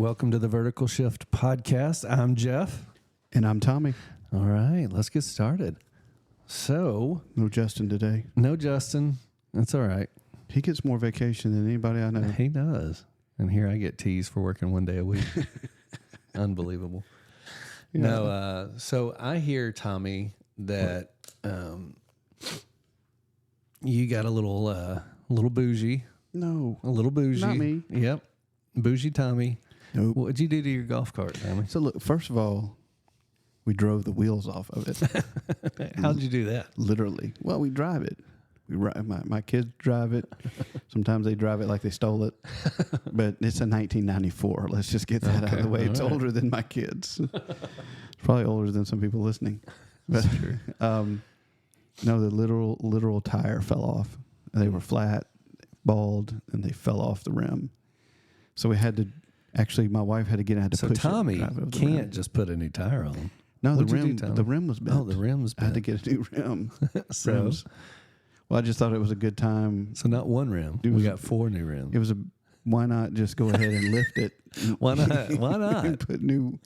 Welcome to the Vertical Shift Podcast. I'm Jeff. And I'm Tommy. All right, let's get started. So, No Justin today. no Justin. That's all right. He gets more vacation than anybody I know. He does. And here I get teased for working one day a week. Unbelievable. Yeah. No, so I hear, Tommy, that you got a little bougie. No. A little bougie. Not me. Yep. Bougie Tommy. Nope. What'd you do to your golf cart, Tommy? So look, first of all, we drove the wheels off of it. How'd you do that? Literally. Well, we drive it. My kids drive it. Sometimes they drive it like they stole it. But it's a 1994. Let's just get that out of the way. It's older than my kids. It's probably older than some people listening. But, That's true. No, the literal tire fell off. They were flat, bald, and they fell off the rim. So we had to, actually, my wife had to get out to So push Tommy it. Drive it over the can't rim. just put a new tire on. No, What'd you do, Tommy? the rim was bent. Oh, the rim's I had to bent. get a new rim. So, Rims. Well, I just thought it was a good time. so not one rim. It We was- got 4 new rims. It was why not just go ahead and lift it? Why not? Why not? And put new,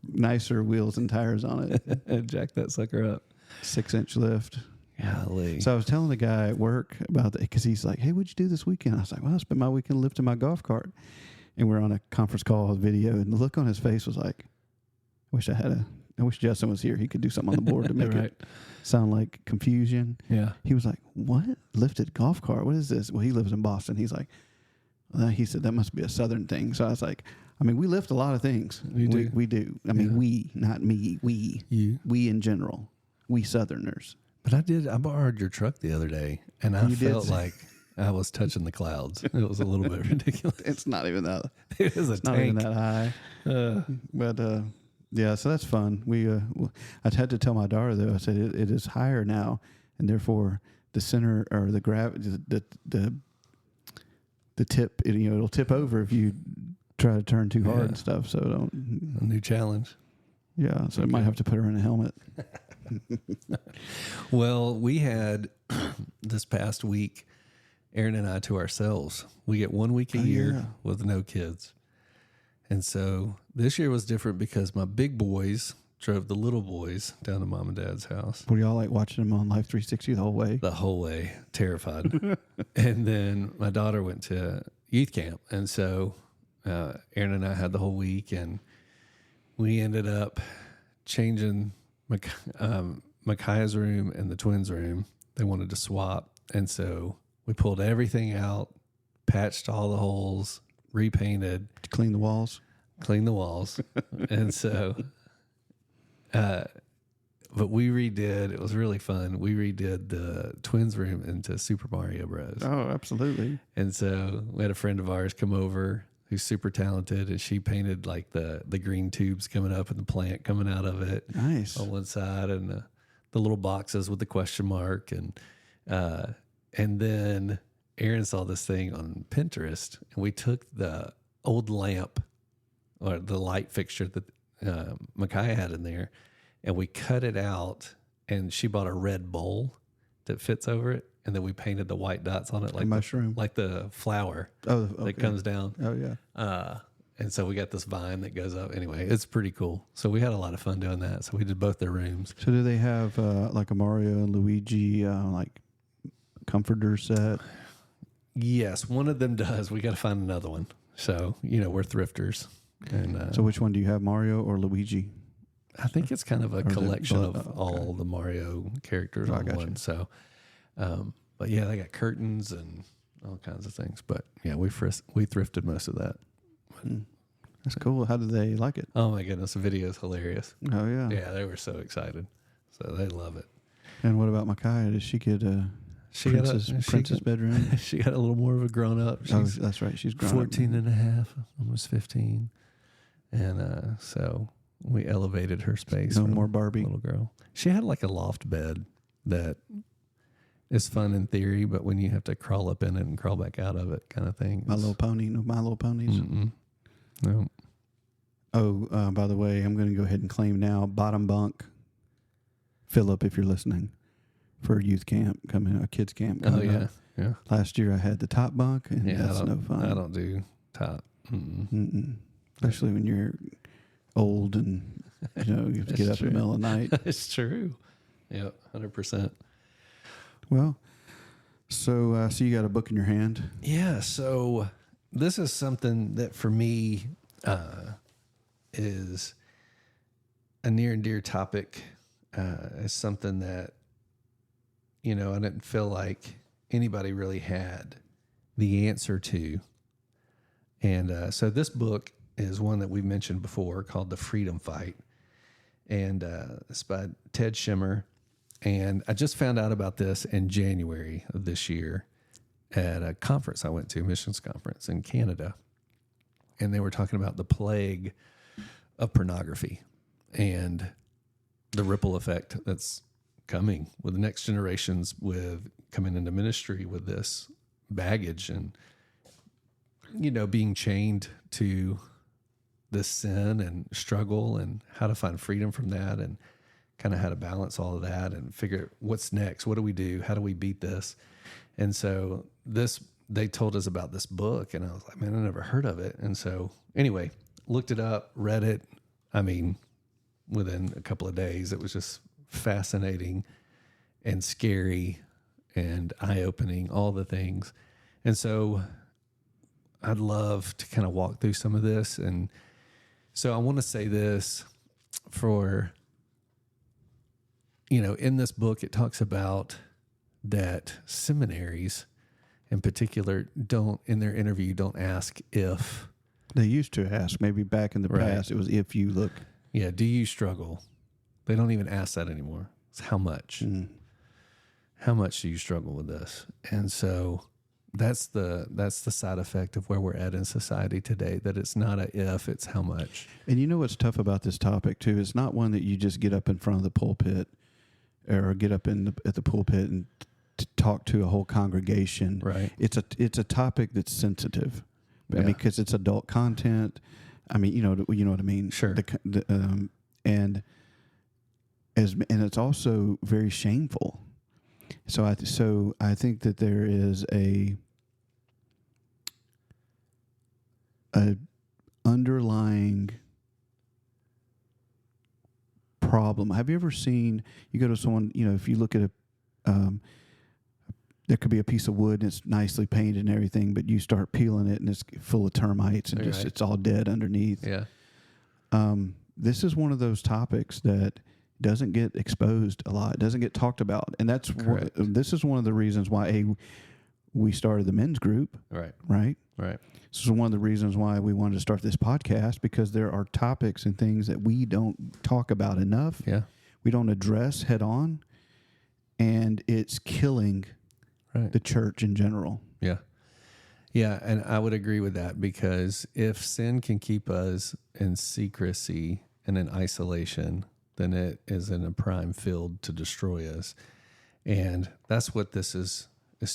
nicer wheels and tires on it. Jack that sucker up. 6-inch lift. Golly. So I was telling the guy at work about that because he's like, "Hey, what'd you do this weekend?" I was like, "Well, I spent my weekend lifting my golf cart." And we're on a conference call video, and the look on his face was like, I wish Justin was here. He could do something on the board to make Right. it sound like confusion. Yeah. He was like, "What? Lifted golf cart? What is this?" Well, he lives in Boston. He's like, he said, "That must be a Southern thing." So I was like, I mean, we lift a lot of things. You do. We do. I mean, Yeah. we, not me. We. You. We in general. We Southerners. But I borrowed your truck the other day, and I You did felt say- like I was touching the clouds. It was a little bit ridiculous. It's not even that. It is a It's not even tank. that high. But yeah, so that's fun. I had to tell my daughter though. I said it is higher now, and therefore the center or the the tip, it'll tip over if you try to turn too hard Yeah. and stuff. So don't. A new challenge. Yeah, so I might have to put her in a helmet. Well, we had this past week, Aaron and I to ourselves. We get 1 week a Oh, year yeah. with no kids. And so this year was different because my big boys drove the little boys down to mom and dad's house Were y'all like watching them on Life 360 the whole way? the whole way, terrified. And then my daughter went to youth camp. And so Aaron and I had the whole week, and we ended up changing Micaiah's room and the twins' room. They wanted to swap. And so we pulled everything out, patched all the holes, repainted, Clean the walls. cleaned the walls. And so, but we redid, it was really fun. We redid the twins' room into Super Mario Bros. Oh, absolutely. And so we had a friend of ours come over who's super talented, and she painted like the green tubes coming up and the plant coming out of it Nice. on one side, and the little boxes with the question mark. And then Aaron saw this thing on Pinterest, and we took the old lamp or the light fixture that Micaiah had in there, and we cut it out, and she bought a red bowl that fits over it. And then we painted the white dots on it, like mushroom. like the flower Oh, that okay. comes down. Oh, yeah. And so we got this vine that goes up. Anyway, it's pretty cool. So we had a lot of fun doing that. So we did both their rooms. So do they have like a Mario and Luigi like comforter set? Yes, one of them does. We got to find another one. So, we're thrifters. And So which one do you have, Mario or Luigi? I think it's kind of a they collection both? of Oh, okay. all the Mario characters Oh, I on gotcha. one. So, but yeah, they got curtains and all kinds of things. But yeah, we thrifted most of that. That's cool. How did they like it? Oh my goodness, the video is hilarious. Oh, yeah. Yeah, they were so excited. So they love it. And what about Micaiah? Did she get a She princess bedroom? She got a little more of a grown up. Oh, She's that's right. She's grown 14 and a half, almost 15. And so we elevated her space. No from more Barbie. Little girl. She had like a loft bed that is fun in theory, but when you have to crawl up in it and crawl back out of it kind of thing. My Little Pony. No, My Little Ponies. Mm-mm. No. Oh, by the way, I'm going to go ahead and claim now bottom bunk. Philip, if you're listening, for youth camp coming, a kids camp Oh, coming yeah. up. Yeah. Last year I had the top bunk, and Yeah. that's no fun. I don't do top. Mm-mm. Mm-mm. especially when you're old and you have to get up in the middle of the night. It's true. Yeah, 100%. Well, so you got a book in your hand. Yeah. So this is something that for me is a near and dear topic. It's something that, I didn't feel like anybody really had the answer to. And so this book is one that we've mentioned before called The Freedom Fight. And it's by Ted Shimmer. And I just found out about this in January of this year at a conference I went to, a missions conference in Canada. And they were talking about the plague of pornography and the ripple effect that's coming with the next generations with coming into ministry with this baggage and, being chained to this sin and struggle and how to find freedom from that and kind of how to balance all of that and figure what's next. What do we do? How do we beat this? And so they told us about this book and I was like, man, I never heard of it. And so anyway, looked it up, read it. I mean, within a couple of days, it was just fascinating and scary and eye-opening, all the things. And so I'd love to kind of walk through some of this. And so I want to say this for, in this book, it talks about that seminaries in particular in their interview, don't ask if. They used to ask, maybe back in the past, it was if you look. Yeah. Do you struggle? They don't even ask that anymore. It's how much. How much do you struggle with this? And so that's the side effect of where we're at in society today, that it's not a if, it's how much. And you know what's tough about this topic too? It's not one that you just get up in front of the pulpit or get up at the pulpit and talk to a whole congregation. Right. It's a topic that's sensitive. Yeah. I mean, because it's adult content. I mean, you know what I mean? Sure. And it's also very shameful. So I think that there is a underlying problem. Have you ever seen, you go to someone, if you look at there could be a piece of wood and it's nicely painted and everything, but you start peeling it and it's full of termites and it's all dead underneath. Yeah. This is one of those topics that doesn't get exposed a lot, doesn't get talked about. And this is one of the reasons why we started the men's group. Right. Right. This is one of the reasons why we wanted to start this podcast, because there are topics and things that we don't talk about enough. Yeah. We don't address head on, and it's killing the church in general. Yeah. Yeah. And I would agree with that, because if sin can keep us in secrecy and in isolation, then it is in a prime field to destroy us. And that's what this is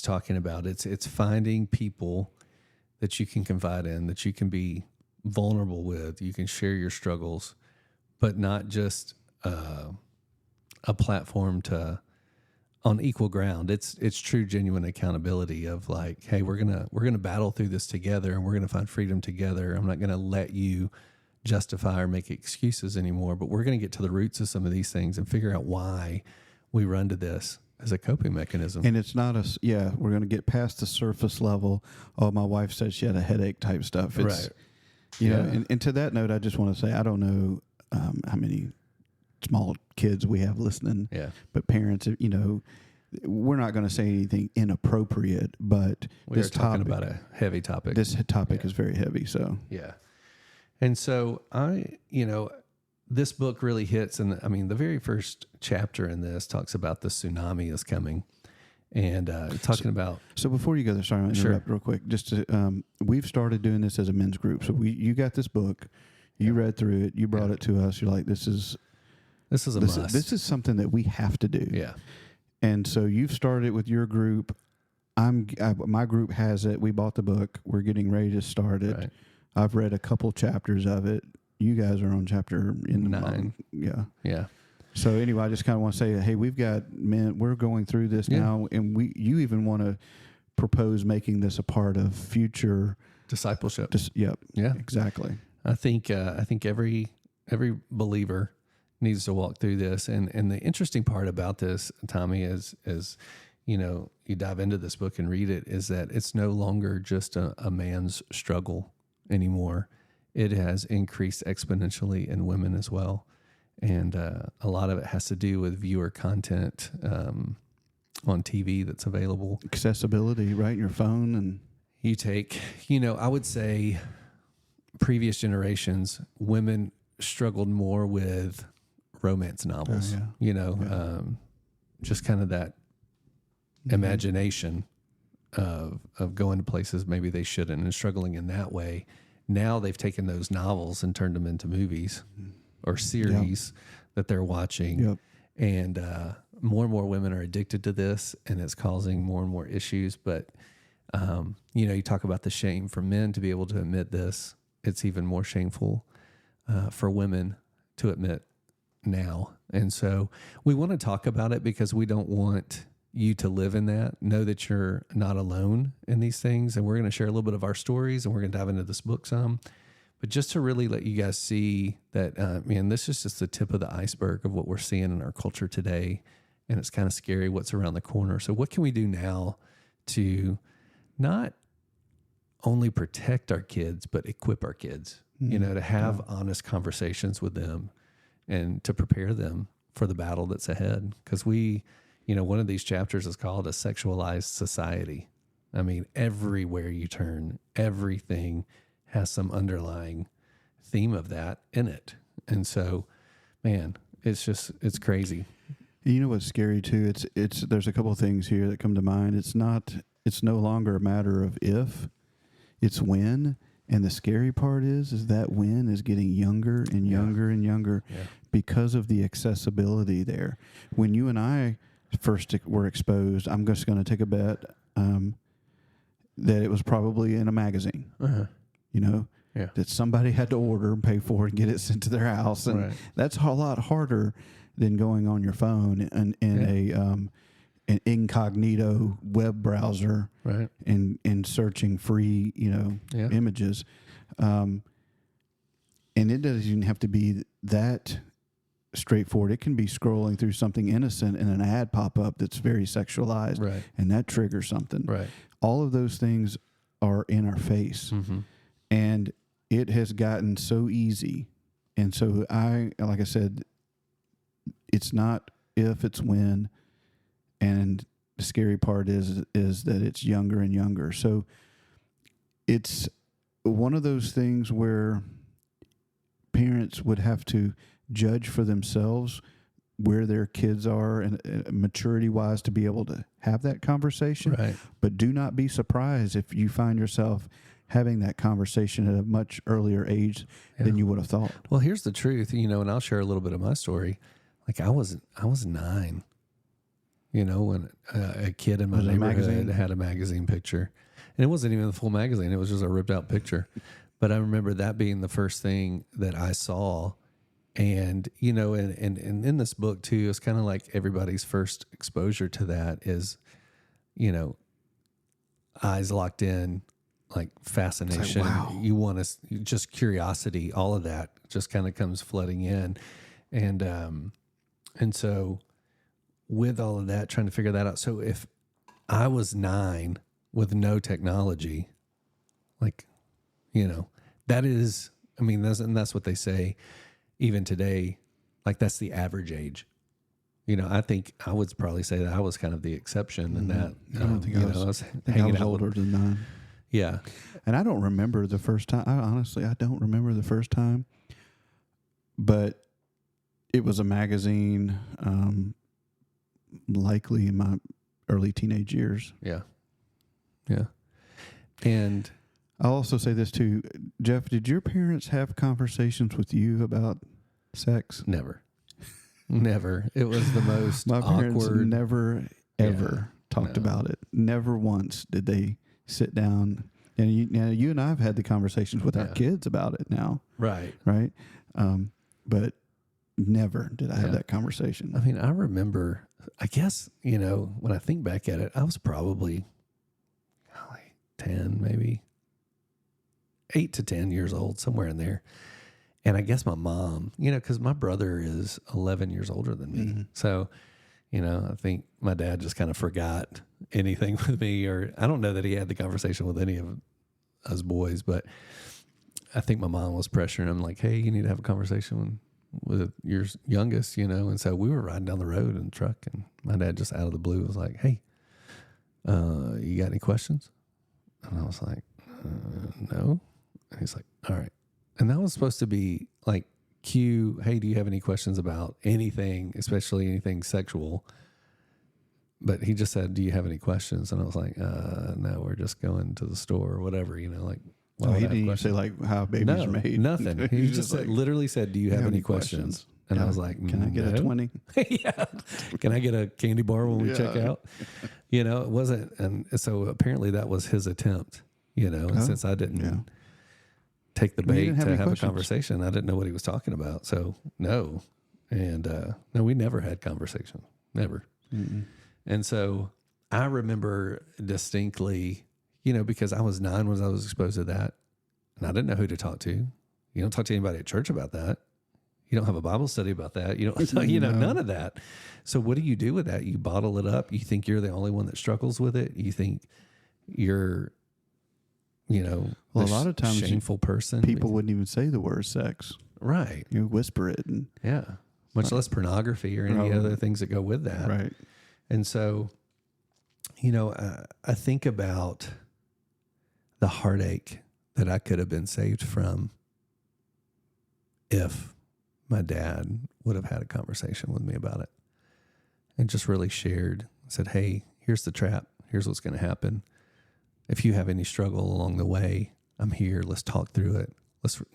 talking about. It's finding people that you can confide in, that you can be vulnerable with, you can share your struggles, but not just a platform on equal ground. It's true, genuine accountability of like, hey, we're gonna battle through this together, and we're gonna find freedom together. I'm not gonna let you justify or make excuses anymore, but we're going to get to the roots of some of these things and figure out why we run to this as a coping mechanism. And it's not we're going to get past the surface level. Oh, my wife said she had a headache type stuff. It's, right. You know, and to that note, I just want to say, I don't know how many small kids we have listening, but parents, we're not going to say anything inappropriate, but we're talking about a heavy topic. This topic is very heavy. So, yeah. And so this book really hits, and I mean, the very first chapter in this talks about the tsunami is coming, and talking about. So before you go there, sorry, I'm going to interrupt real quick. Just to, we've started doing this as a men's group. So you got this book, you read through it, you brought it to us. You're like, this is a must. This is something that we have to do. Yeah. And so you've started with your group. My group has it. We bought the book. We're getting ready to start it. Right. I've read a couple chapters of it. You guys are on chapter 9. Yeah. So anyway, I just kind of want to say, hey, we've got men. We're going through this now, and you even want to propose making this a part of future discipleship. Yep. Yeah. Exactly. I think every believer needs to walk through this. And the interesting part about this, Tommy, is you dive into this book and read it, is that it's no longer just a man's struggle anymore. It has increased exponentially in women as well. And a lot of it has to do with viewer content on TV that's available. Accessibility, right? Your phone. And you take, I would say previous generations, women struggled more with romance novels, just kind of that imagination of going to places maybe they shouldn't and struggling in that way. Now they've taken those novels and turned them into movies or series that they're watching. And more and more women are addicted to this, and it's causing more and more issues. But, you talk about the shame for men to be able to admit this. It's even more shameful for women to admit now. And so we want to talk about it because we don't want you to live in that. Know that you're not alone in these things. And we're going to share a little bit of our stories, and we're going to dive into this book some. But just to really let you guys see that, this is just the tip of the iceberg of what we're seeing in our culture today. And it's kind of scary what's around the corner. So what can we do now to not only protect our kids, but equip our kids, to have honest conversations with them and to prepare them for the battle that's ahead? Because one of these chapters is called A Sexualized Society. I mean, everywhere you turn, everything has some underlying theme of that in it. And so, man, it's crazy. You know what's scary too? There's a couple of things here that come to mind. It's no longer a matter of if, it's when. And the scary part is that when is getting younger and younger and younger because of the accessibility there. When you and I first were exposed, I'm just going to take a bet that it was probably in a magazine. That somebody had to order and pay for it and get it sent to their house. And that's a lot harder than going on your phone and an incognito web browser and searching free, images. And it doesn't even have to be that straightforward. It can be scrolling through something innocent and an ad pop up that's very sexualized, and that triggers something. All of those things are in our face, and it has gotten so easy. And so like I said, it's not if, it's when. And the scary part is that it's younger and younger. So it's one of those things where parents would have to judge for themselves where their kids are and maturity-wise to be able to have that conversation. But do not be surprised if you find yourself having that conversation at a much earlier age than you would have thought. Well, here's the truth, and I'll share a little bit of my story. Like I was 9, when a kid in my neighborhood had a magazine picture, and it wasn't even the full magazine. It was just a ripped out picture. But I remember that being the first thing that I saw. And, and in this book too, it's kind of like everybody's first exposure to that is, eyes locked in, like fascination. Like, wow. You want to, just curiosity, all of that just kind of comes flooding in. And so with all of that, trying to figure that out. So if I was 9 with no technology, like, that is, that's what they say. Even today, like that's the average age. I think I would probably say that I was kind of the exception in that. I don't think I was hanging out older than 9. Yeah. And I don't remember the first time. I don't remember the first time. But it was a magazine, likely in my early teenage years. Yeah. Yeah. And I'll also say this too, Jeff, did your parents have conversations with you about sex? Never. It was the most My parents awkward. never, ever talked about it. Never once did they sit down. And you and I have had the conversations with our kids about it now. Right. But never did I have that conversation. I remember, I guess, when I think back at it, I was probably 10 maybe. 8 to 10 years old, somewhere in there. And I guess my mom, because my brother is 11 years older than me. So, I think my dad just kind of forgot anything with me, or I don't know that he had the conversation with any of us boys, but I think my mom was pressuring him like, hey, you need to have a conversation with your youngest, And so we were riding down the road in the truck, and my dad just out of the blue was like, hey, you got any questions? And I was like, no. And he's like, all right. And that was supposed to be like cue, hey, do you have any questions about anything, especially anything sexual? But he just said, do you have any questions? And I was like, no, we're just going to the store or whatever, like. Well, he didn't even say like how babies are made. Nothing. He just literally said, do you have any questions? And I was like, can I get a 20? Yeah. Can I get a candy bar when we check out? It wasn't. And so apparently that was his attempt, and since I didn't take the bait to have a conversation, I didn't know what he was talking about. So no. And no, we never had conversation. Never. Mm-mm. And so I remember distinctly, because I was 9 when I was exposed to that, and I didn't know who to talk to. You don't talk to anybody at church about that. You don't have a Bible study about that. You don't, none of that. So what do you do with that? You bottle it up. You think you're the only one that struggles with it. You think you're, a lot of times shameful person. People wouldn't even say the word sex. Right. You whisper it. And much less pornography or any other things that go with that. Right. And so, I think about the heartache that I could have been saved from if my dad would have had a conversation with me about it and just really said, hey, here's the trap. Here's what's going to happen. If you have any struggle along the way, I'm here. Let's talk through it.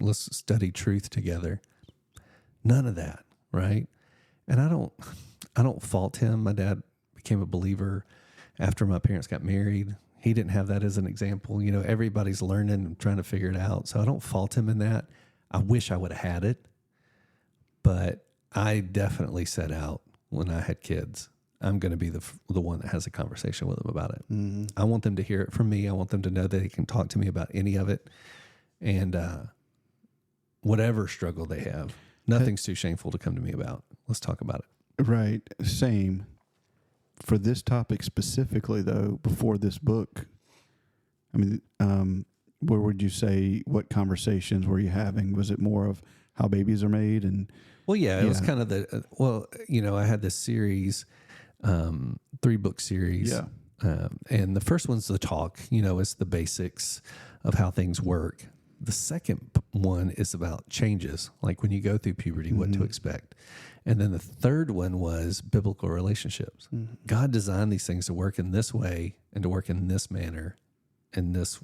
Let's study truth together. None of that. Right. And I don't fault him. My dad became a believer after my parents got married. He didn't have that as an example. Everybody's learning and trying to figure it out. So I don't fault him in that. I wish I would have had it, but I definitely set out when I had kids. I'm going to be the one that has a conversation with them about it. Mm-hmm. I want them to hear it from me. I want them to know that they can talk to me about any of it, and whatever struggle they have, nothing's too shameful to come to me about. Let's talk about it. Right. Same. For this topic specifically, though, before this book, I mean, where would you say, what conversations were you having? Was it more of how babies are made? And well, it was kind of I had this series, 3-book series. Yeah. And the first one's the talk, it's the basics of how things work. The second one is about changes, like when you go through puberty, what to expect. And then the third one was biblical relationships. Mm-hmm. God designed these things to work in this way and to work in this manner, in this,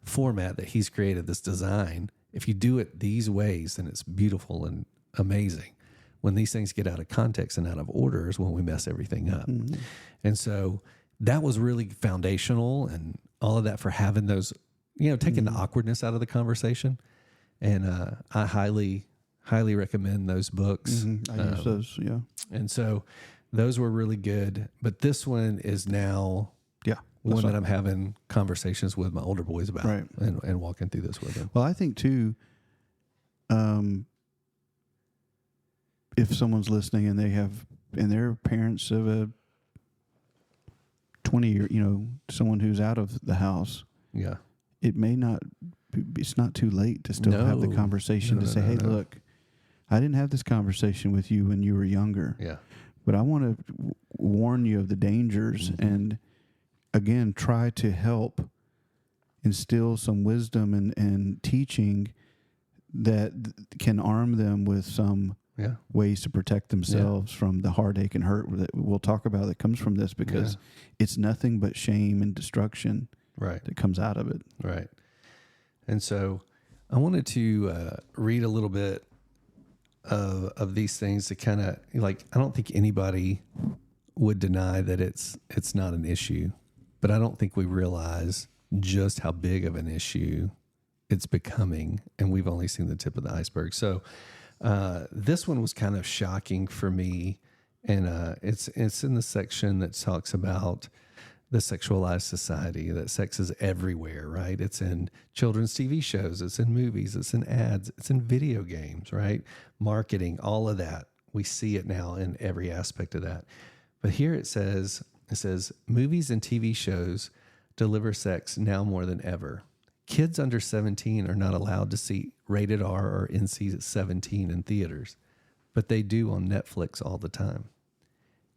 format that he's created, this design. If you do it these ways, then it's beautiful and amazing. When these things get out of context and out of order is when we mess everything up. Mm-hmm. And so that was really foundational, and all of that for having those, taking the awkwardness out of the conversation. And I highly recommend those books. Mm-hmm. I use those, yeah. And so those were really good. But this one is now one that I'm having conversations with my older boys about, right, and walking through this with them. Well, I think too, if someone's listening and they're parents of a 20-year, someone who's out of the house, it may not. It's not too late to still have the conversation say, hey, look, I didn't have this conversation with you when you were younger. Yeah. But I want to warn you of the dangers, mm-hmm, and again, try to help instill some wisdom and teaching that can arm them with some ways to protect themselves from the heartache and hurt that we'll talk about that comes from this, because it's nothing but shame and destruction that comes out of it. Right. And so I wanted to read a little bit of these things to kind of, I don't think anybody would deny that it's not an issue, but I don't think we realize just how big of an issue it's becoming, and we've only seen the tip of the iceberg. So this one was kind of shocking for me, and it's in the section that talks about the sexualized society, that sex is everywhere, right? It's in children's TV shows, it's in movies, it's in ads, it's in video games, right? Marketing, all of that. We see it now in every aspect of that. But here it says, movies and TV shows deliver sex now more than ever. Kids under 17 are not allowed to see rated R or NC-17 in theaters, but they do on Netflix all the time.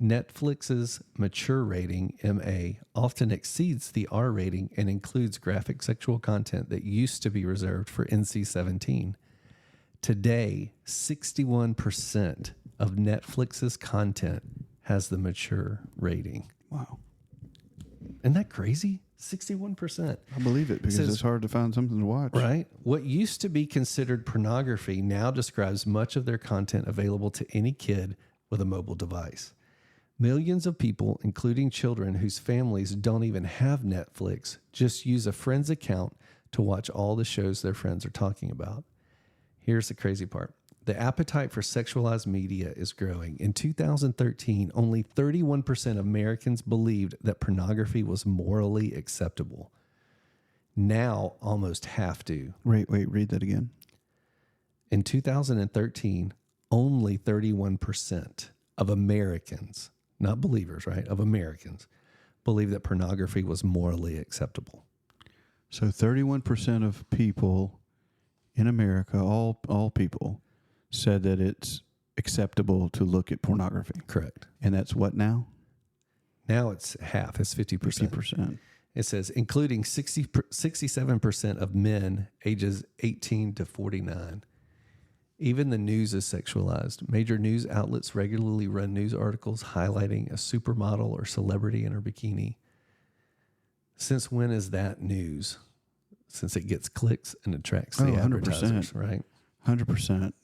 Netflix's mature rating, MA, often exceeds the R rating and includes graphic sexual content that used to be reserved for NC-17. Today, 61% of Netflix's content has the mature rating. Wow. Isn't that crazy? 61%. I believe it because it's hard to find something to watch. Right? What used to be considered pornography now describes much of their content available to any kid with a mobile device. Millions of people, including children whose families don't even have Netflix, just use a friend's account to watch all the shows their friends are talking about. Here's the crazy part. The appetite for sexualized media is growing. In 2013, only 31% of Americans believed that pornography was morally acceptable. Now, almost half do. Wait, read that again. In 2013, only 31% of Americans, not believers, right, of Americans, believe that pornography was morally acceptable. So 31% of people in America, all people, said that it's acceptable to look at pornography. Correct. And that's what now? Now it's half. It's 50%. 50%. It says, including 67% of men ages 18 to 49. Even the news is sexualized. Major news outlets regularly run news articles highlighting a supermodel or celebrity in her bikini. Since when is that news? Since it gets clicks and attracts the advertisers, 100%. right? 100%.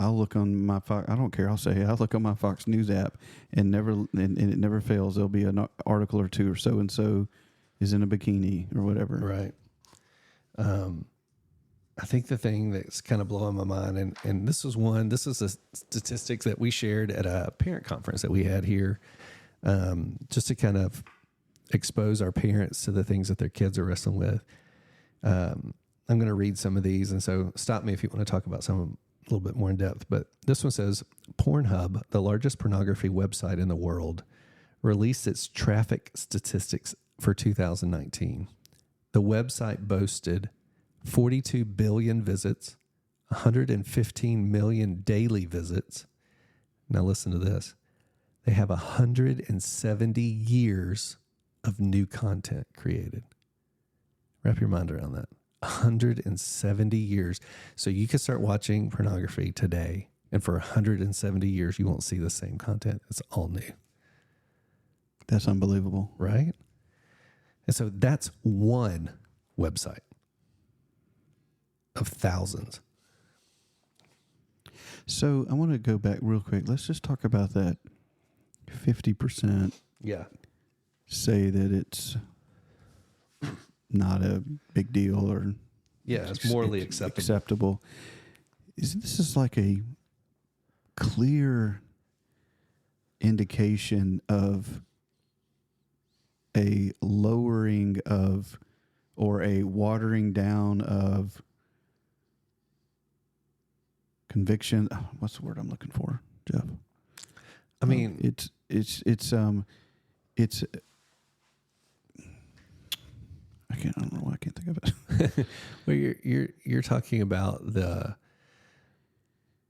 I'll look on my Fox. I don't care. I'll look on my Fox News app, and it never fails. There'll be an article or two, or so and so is in a bikini or whatever. Right. I think the thing that's kind of blowing my mind, and this is the statistics that we shared at a parent conference that we had here, just to kind of expose our parents to the things that their kids are wrestling with. I'm going to read some of these, and so stop me if you want to talk about some of them a little bit more in depth. But this one says, Pornhub, the largest pornography website in the world, released its traffic statistics for 2019. The website boasted 42 billion visits, 115 million daily visits. Now listen to this. They have 170 years of new content created. Wrap your mind around that. 170 years. So you can start watching pornography today, and for 170 years, you won't see the same content. It's all new. That's unbelievable. Right? And so that's one website of thousands. So I want to go back real quick. Let's just talk about that 50%. Yeah. Say that it's not a big deal or it's morally acceptable. This is like a clear indication of a lowering of or a watering down of conviction. What's the word I'm looking for, Jeff? I mean, it's I don't know why I can't think of it. well, you're talking about the,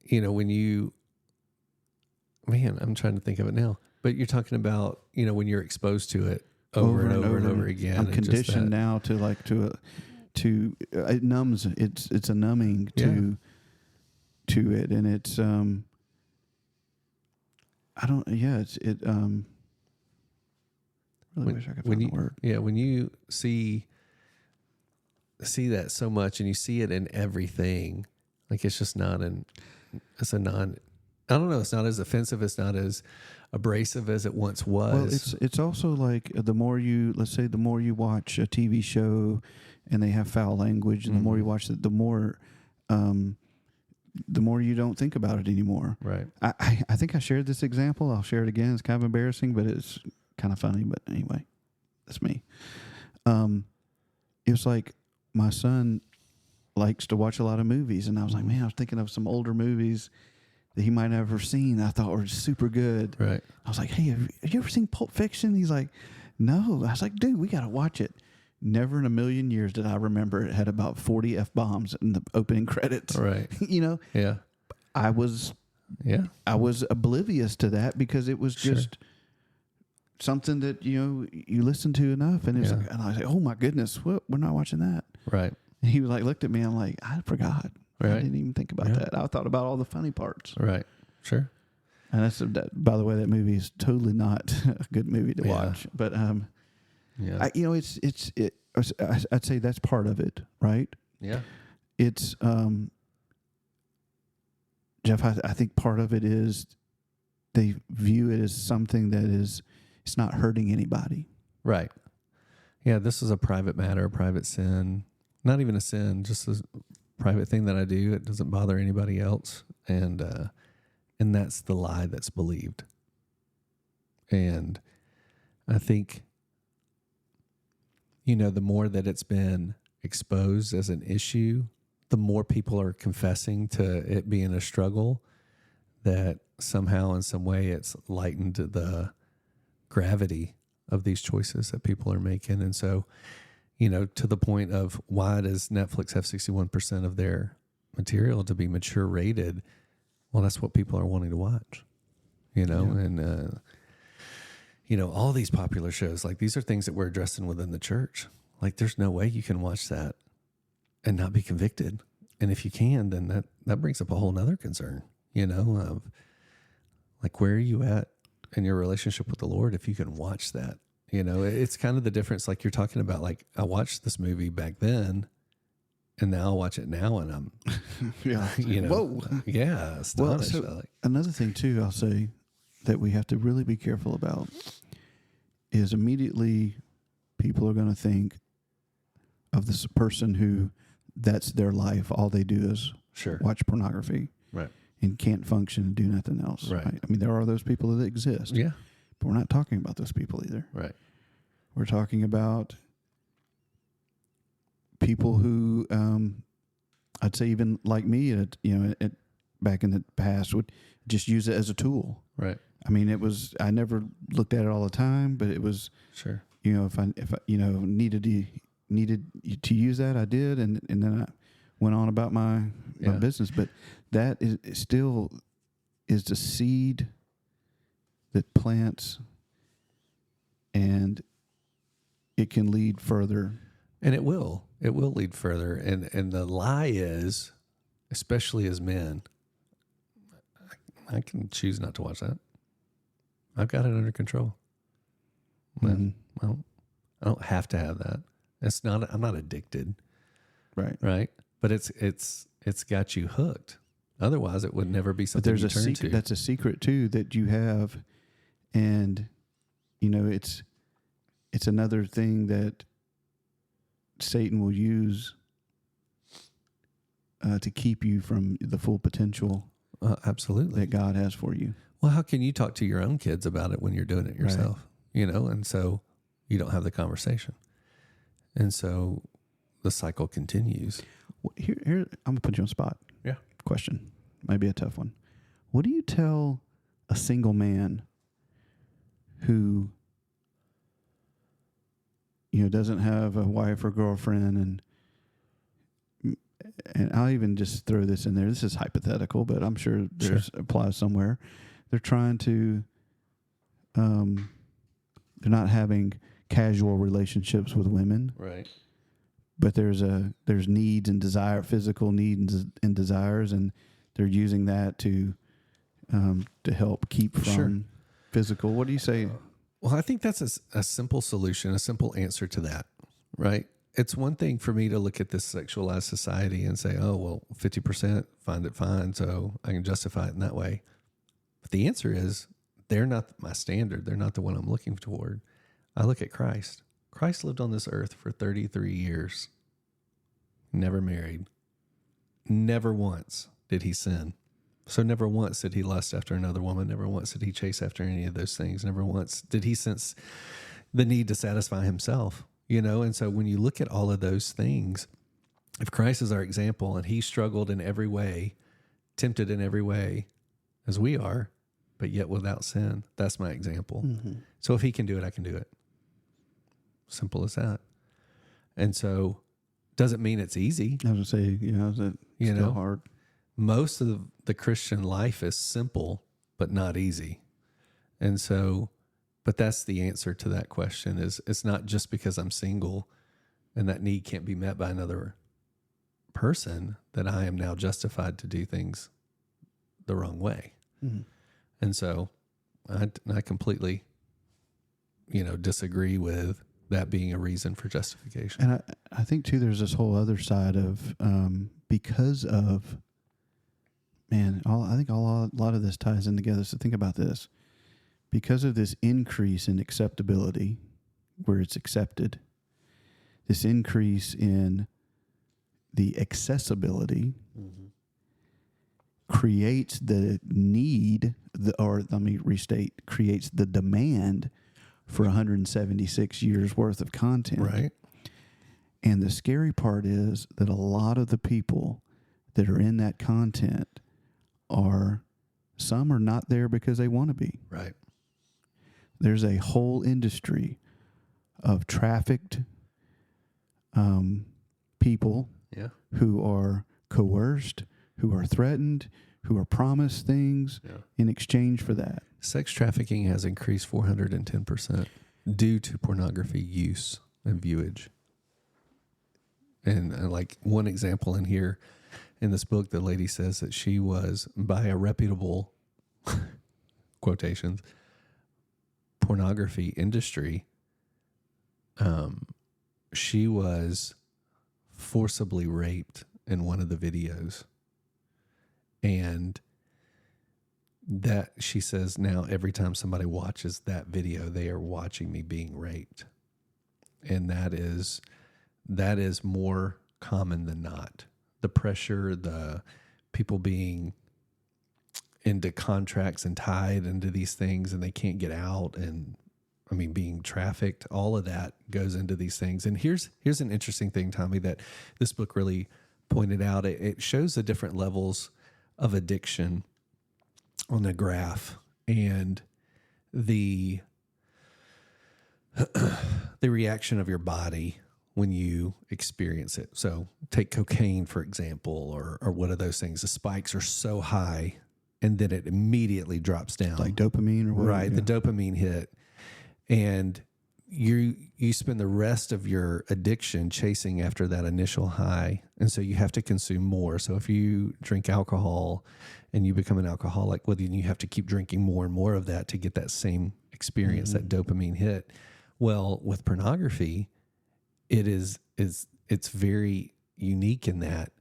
when you, I'm trying to think of it now, but you're talking about, when you're exposed to it over and over again. I'm conditioned now to it numbs. It's a numbing to it. And it's, really wish I could find the word. Yeah. When you see that so much and you see it in everything, like it's just not it's not as offensive. It's not as abrasive as it once was. Well, it's also like the more you watch a TV show and they have foul language, and the more you watch it, the more you don't think about it anymore. Right. I think I shared this example. I'll share it again. It's kind of embarrassing, but it's kind of funny. But anyway, That's me. It was like my son likes to watch a lot of movies, and I was like, man, I was thinking of some older movies that he might have ever seen. I thought were super good. Right. I was like, hey, have you ever seen Pulp Fiction? He's like, no. I was like, dude, we got to watch it. Never in a million years did I remember it had about 40 F-bombs in the opening credits. Right. You know? Yeah. I was Yeah. oblivious to that because it was just something that, you know, you listen to enough, and it's like, and I was like, oh my goodness, what? We're not watching that. Right. And he was like, looked at me, I'm like, I forgot. Right. I didn't even think about that. I thought about all the funny parts. Right. Sure. And by the way, that movie is totally not a good movie to watch. But yeah. you know, I'd say that's part of it, right? Yeah. It's Jeff. I think part of it is they view it as something that it's not hurting anybody. Right. Yeah. This is a private matter, a private sin. Not even a sin, just a private thing that I do. It doesn't bother anybody else, and that's the lie that's believed. And I think, you know, the more that it's been exposed as an issue, the more people are confessing to it being a struggle, that somehow in some way it's lightened the gravity of these choices that people are making. And so, you know, to the point of why does Netflix have 61% of their material to be mature rated? Well, that's what people are wanting to watch, you know, and, you know, all these popular shows, like these are things that we're addressing within the church. Like there's no way you can watch that and not be convicted. And if you can, then that brings up a whole nother concern, you know, of like, where are you at in your relationship with the Lord if you can watch that? You know, it's kind of the difference. Like you're talking about, like I watched this movie back then and now I'll watch it now and I'm, you know, whoa. Yeah. Astonished. Well, so another thing too, I'll say that we have to really be careful about is immediately people are going to think of this person who that's their life. All they do is watch pornography. Right. And can't function and do nothing else. Right. I mean, there are those people that exist. Yeah. But we're not talking about those people either. Right. We're talking about people who, I'd say even like me, back in the past would just use it as a tool. Right. I mean, I never looked at it all the time, but it was, you know, if I you know, needed to use that, I did. And then I went on about my business. But that is still is the seed that plants, and it can lead further. And it will lead further. And the lie is, especially as men, I can choose not to watch that. I've got it under control. Mm-hmm. Well, I don't have to have that. I'm not addicted. Right. But it's got you hooked. Otherwise it would never be something you turn to. That's a secret too that you have. And, you know, it's another thing that Satan will use to keep you from the full potential absolutely that God has for you. Well, how can you talk to your own kids about it when you're doing it yourself? Right. You know, and so you don't have the conversation. And so the cycle continues. Here I'm going to put you on the spot. Yeah. Question. Might be a tough one. What do you tell a single man who, you know, doesn't have a wife or girlfriend, and I'll even just throw this in there. This is hypothetical, but I'm sure there's applies somewhere. They're trying to, they're not having casual relationships with women. Right. But there's needs and desire, physical needs and desires, and they're using that to help keep from physical. What do you say? Well, I think that's a simple solution, a simple answer to that, right? It's one thing for me to look at this sexualized society and say, oh, well, 50% find it fine, so I can justify it in that way. But the answer is they're not my standard. They're not the one I'm looking toward. I look at Christ. Christ lived on this earth for 33 years, never married. Never once did he sin. So never once did he lust after another woman. Never once did he chase after any of those things. Never once did he sense, the need to satisfy himself, And so when you look at all of those things, if Christ is our example and he struggled in every way, tempted in every way as we are, but yet without sin, that's my example. Mm-hmm. So if he can do it, I can do it. Simple as that. And so doesn't mean it's easy. I was going to say, is it still hard? Most of the Christian life is simple, but not easy. And so, but that's the answer to that question is it's not just because I'm single and that need can't be met by another person that I am now justified to do things the wrong way. Mm-hmm. And so I completely, disagree with that being a reason for justification. And I think too, there's this whole other side of, because of, man, a lot of this ties in together. So think about this. Because of this increase in acceptability, where it's accepted, this increase in the accessibility creates the need, creates the demand for 176 years worth of content. Right. And the scary part is that a lot of the people that are in that content some are not there because they want to be. Right. There's a whole industry of trafficked people who are coerced, who are threatened, who are promised things in exchange for that. Sex trafficking has increased 410% due to pornography use and viewage. And like one example in here in this book, the lady says that she was by a reputable quotations pornography industry. She was forcibly raped in one of the videos. And that she says now every time somebody watches that video, they are watching me being raped. And that is more common than not. The pressure, the people being into contracts and tied into these things and they can't get out, and being trafficked, all of that goes into these things. And here's an interesting thing, Tommy, that this book really pointed out. It shows the different levels of addiction on the graph and the reaction of your body when you experience it. So take cocaine, for example, or what are those things? The spikes are so high and then it immediately drops down. Like dopamine or whatever. Right, the dopamine hit. And you spend the rest of your addiction chasing after that initial high. And so you have to consume more. So if you drink alcohol and you become an alcoholic, well, then you have to keep drinking more and more of that to get that same experience, that dopamine hit. Well, with pornography, it's very unique in that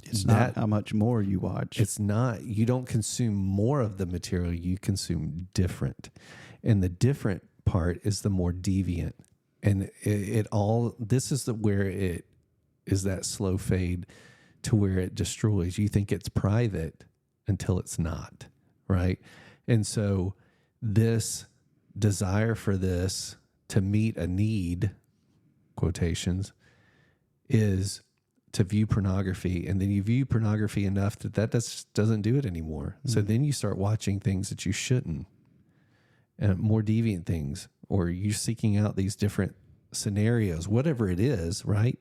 it's not how much more you watch. It's not, you don't consume more of the material, you consume different. And the different part is the more deviant. And this is where it is that slow fade to where it destroys. You think it's private until it's not, right? And so this desire for this to meet a need, quotations, is to view pornography, and then you view pornography enough that doesn't do it anymore. Mm-hmm. So then you start watching things that you shouldn't, and more deviant things, or you're seeking out these different scenarios, whatever it is, right?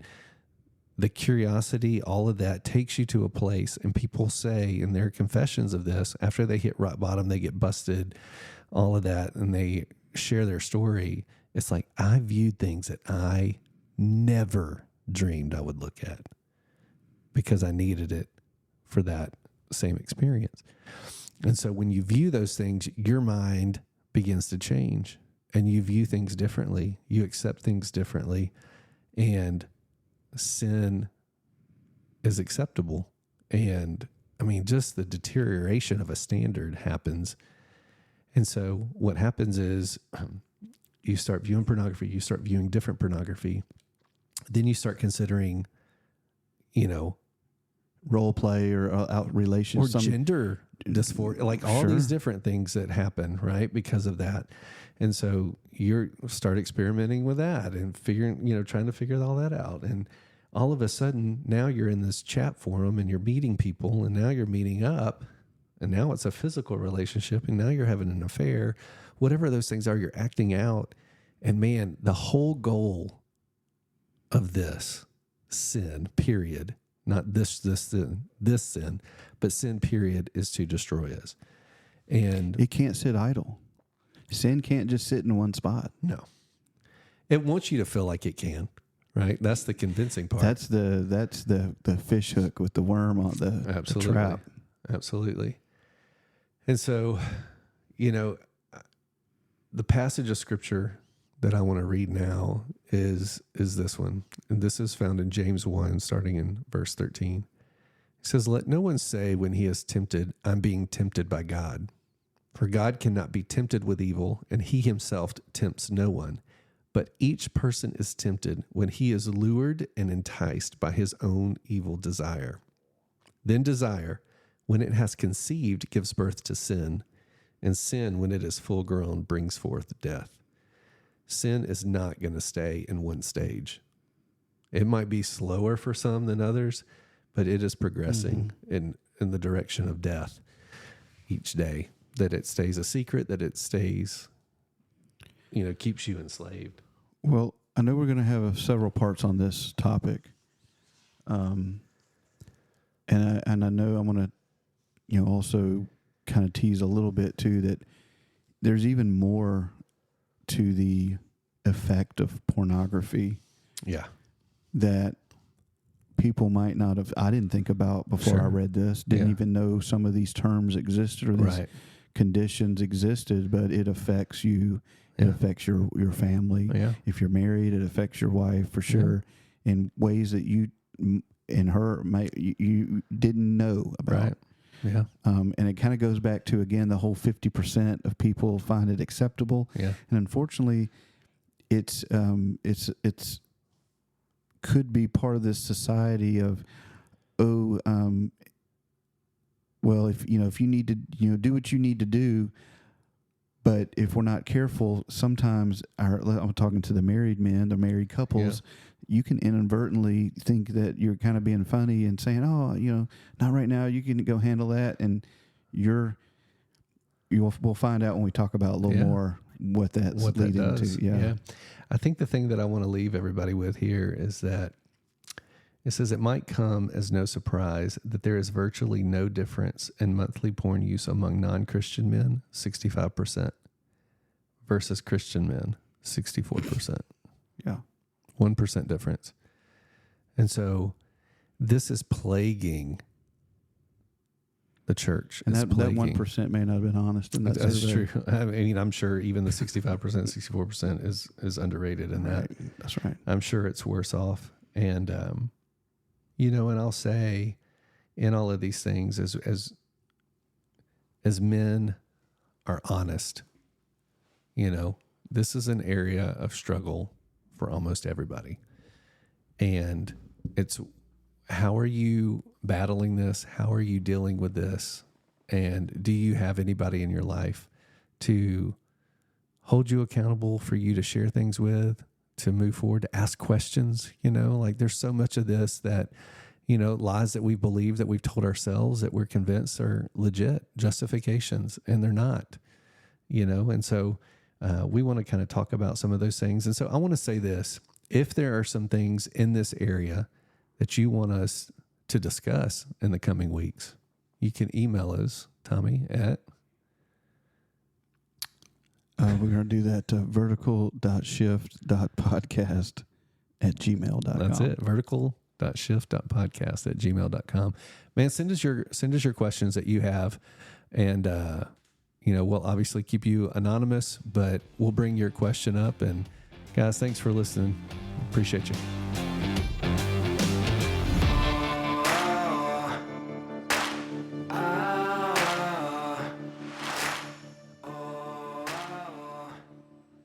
The curiosity, all of that takes you to a place, and people say in their confessions of this, after they hit rock bottom, they get busted, all of that, and they share their story. It's like, I viewed things that I never dreamed I would look at because I needed it for that same experience. And so when you view those things, your mind begins to change and you view things differently. You accept things differently, and sin is acceptable. And just the deterioration of a standard happens. And so what happens is you start viewing pornography, you start viewing different pornography. Then you start considering, role play or out relations or gender dysphoria, like all these different things that happen, right? Because of that. And so you start experimenting with that and trying to figure all that out. And all of a sudden now you're in this chat forum and you're meeting people, and now you're meeting up, and now it's a physical relationship, and now you're having an affair, whatever those things are, you're acting out. And man, the whole goal of this sin, period, not this sin, but sin, period, is to destroy us. And it can't sit idle. Sin can't just sit in one spot. No. It wants you to feel like it can, right? That's the convincing part. That's the fish hook with the worm on the trap. Absolutely. And so, the passage of scripture that I want to read now is this one. And this is found in James 1, starting in verse 13. It says, "Let no one say when he is tempted, I'm being tempted by God. For God cannot be tempted with evil, and he himself tempts no one. But each person is tempted when he is lured and enticed by his own evil desire. Then desire, when it has conceived, gives birth to sin. And sin, when it is full grown, brings forth death." Sin is not going to stay in one stage. It might be slower for some than others, but it is progressing in the direction of death each day. That it stays a secret, that it stays, keeps you enslaved. Well, I know we're going to have several parts on this topic. And I know I'm going to, also kind of tease a little bit too, that there's even more to the effect of pornography. Yeah. That people might not have, I didn't think about before I read this, didn't even know some of these terms existed or these conditions existed, but it affects you. It affects your family. Yeah. If you're married, it affects your wife for sure in ways that you and her you didn't know about. Right. Yeah. And it kind of goes back to, again, the whole 50% of people find it acceptable. Yeah. And unfortunately, it's could be part of this society of, well, if you need to, do what you need to do, but if we're not careful, sometimes I'm talking to the married men, the married couples, you can inadvertently think that you're kind of being funny and saying, not right now, you can go handle that. And we'll find out when we talk about a little more what that's leading to. Yeah. I think the thing that I want to leave everybody with here is that it says it might come as no surprise that there is virtually no difference in monthly porn use among non-Christian men, 65%, versus Christian men, 64%. Yeah. 1% difference. And so this is plaguing the church. And that 1% may not have been honest. And that's true. I mean, I'm sure even the 65%, 64% is underrated in that. That's right. I'm sure it's worse off. And, and I'll say in all of these things, as men are honest, this is an area of struggle for almost everybody. And it's, how are you battling this? How are you dealing with this? And do you have anybody in your life to hold you accountable, for you to share things with, to move forward, to ask questions? There's so much of this that, lies that we believe, that we've told ourselves, that we're convinced are legit justifications, and they're not, and so we want to kind of talk about some of those things. And so I want to say this: if there are some things in this area that you want us to discuss in the coming weeks, you can email us, Tommy, at... we're going to do that vertical.shift.podcast@gmail.com. That's it, vertical.shift.podcast@gmail.com. Man, send us your questions that you have, and we'll obviously keep you anonymous, but we'll bring your question up. And guys, thanks for listening. Appreciate you.